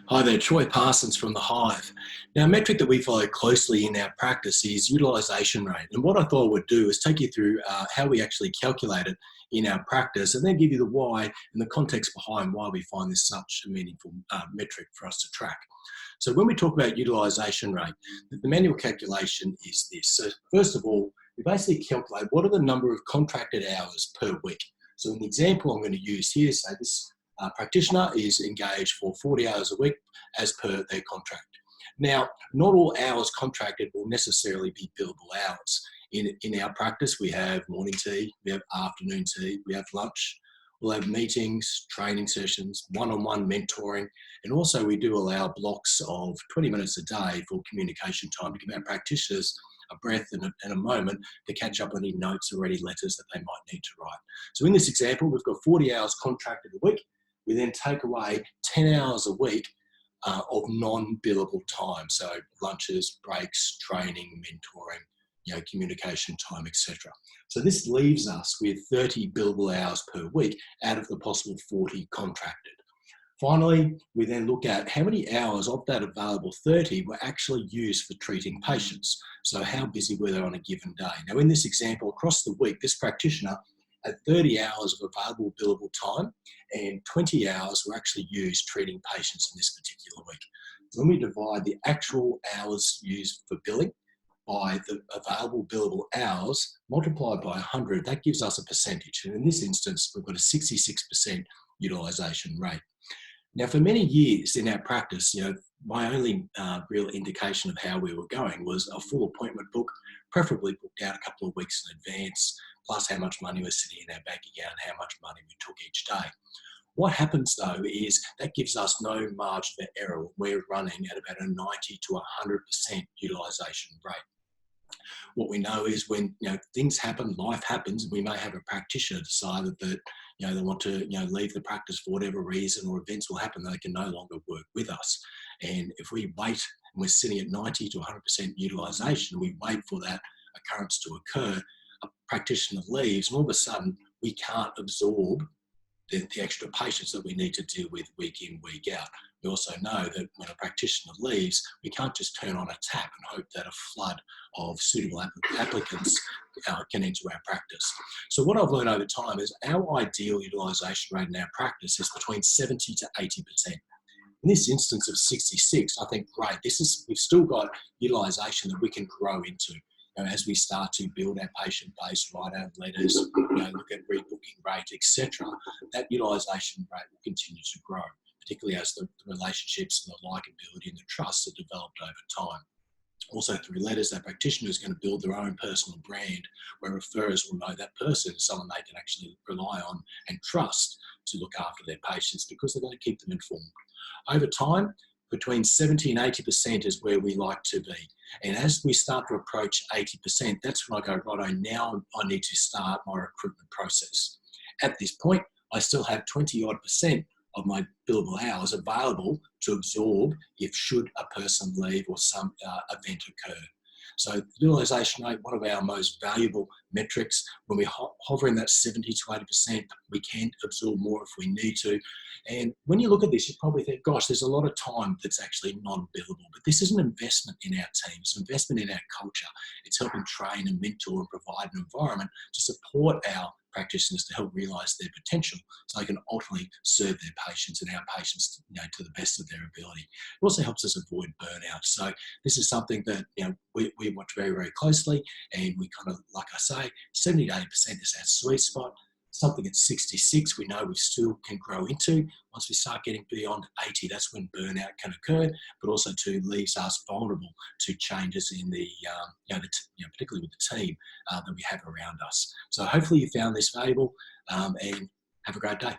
Hi there, Troy Parsons from the Hive. Now, a metric that we follow closely in our practice is utilisation rate. And what I thought I would do is take you through how we actually calculate it in our practice and then give you the why and the context behind why we find this such a meaningful metric for us to track. So when we talk about utilisation rate, the manual calculation is this. So first of all, we basically calculate what are the number of contracted hours per week. So in the example I'm going to use here, say this practitioner is engaged for 40 hours a week as per their contract. Now, not all hours contracted will necessarily be billable hours. In our practice, we have morning tea, we have afternoon tea, we have lunch, we'll have meetings, training sessions, one-on-one mentoring, and also we do allow blocks of 20 minutes a day for communication time to give our practitioners a breath and a moment to catch up on any notes or any letters that they might need to write. So in this example, we've got 40 hours contracted a week. We then take away 10 hours a week of non-billable time. So lunches, breaks, training, mentoring, communication time, etc. So this leaves us with 30 billable hours per week out of the possible 40 contracted. Finally, we then look at how many hours of that available 30 were actually used for treating patients. So how busy were they on a given day? Now in this example, across the week, this practitioner had 30 hours of available billable time and 20 hours were actually used treating patients in this particular week. When we divide the actual hours used for billing by the available billable hours multiplied by 100, that gives us a percentage. And in this instance, we've got a 66% utilisation rate. Now, for many years in our practice, my only real indication of how we were going was a full appointment book, preferably booked out a couple of weeks in advance, plus how much money was sitting in our bank account, how much money we took each day. What happens though is that gives us no margin of error. We're running at about a 90 to 100% utilisation rate. What we know is when things happen, life happens, we may have a practitioner decide that they want to leave the practice for whatever reason, or events will happen that they can no longer work with us. And if we wait and we're sitting at 90 to 100% utilisation, we wait for that occurrence to occur, a practitioner leaves, and all of a sudden we can't absorb the extra patients that we need to deal with week in, week out. We also know that when a practitioner leaves, we can't just turn on a tap and hope that a flood of suitable applicants can enter our practice. So what I've learned over time is our ideal utilisation rate in our practice is between 70 to 80%. In this instance of 66, I think, great, we've still got utilisation that we can grow into. As we start to build our patient base, write out letters, look at rebooking rate, etc., that utilisation rate will continue to grow, particularly as the relationships and the likability and the trust are developed over time. Also through letters, that practitioner is going to build their own personal brand where referrers will know that person is someone they can actually rely on and trust to look after their patients because they're going to keep them informed. Over time, between 70 and 80% is where we like to be. And as we start to approach 80%, that's when I go, right, now I need to start my recruitment process. At this point, I still have 20-odd% of my billable hours available to absorb if should a person leave or some event occur. So utilisation rate, one of our most valuable metrics. When we hover in that 70 to 80%, we can absorb more if we need to. And when you look at this, you probably think, gosh, there's a lot of time that's actually non-billable. But this is an investment in our team. It's an investment in our culture. It's helping train and mentor and provide an environment to support our practitioners to help realise their potential so they can ultimately serve their patients and our patients to the best of their ability. It also helps us avoid burnout. So this is something that we watch very, very closely, and we kind of, like I say, 70 to 80% is our sweet spot. Something at 66 we know we still can grow into. Once we start getting beyond 80, that's when burnout can occur, but also too leaves us vulnerable to changes in particularly with the team that we have around us. So hopefully you found this valuable and have a great day.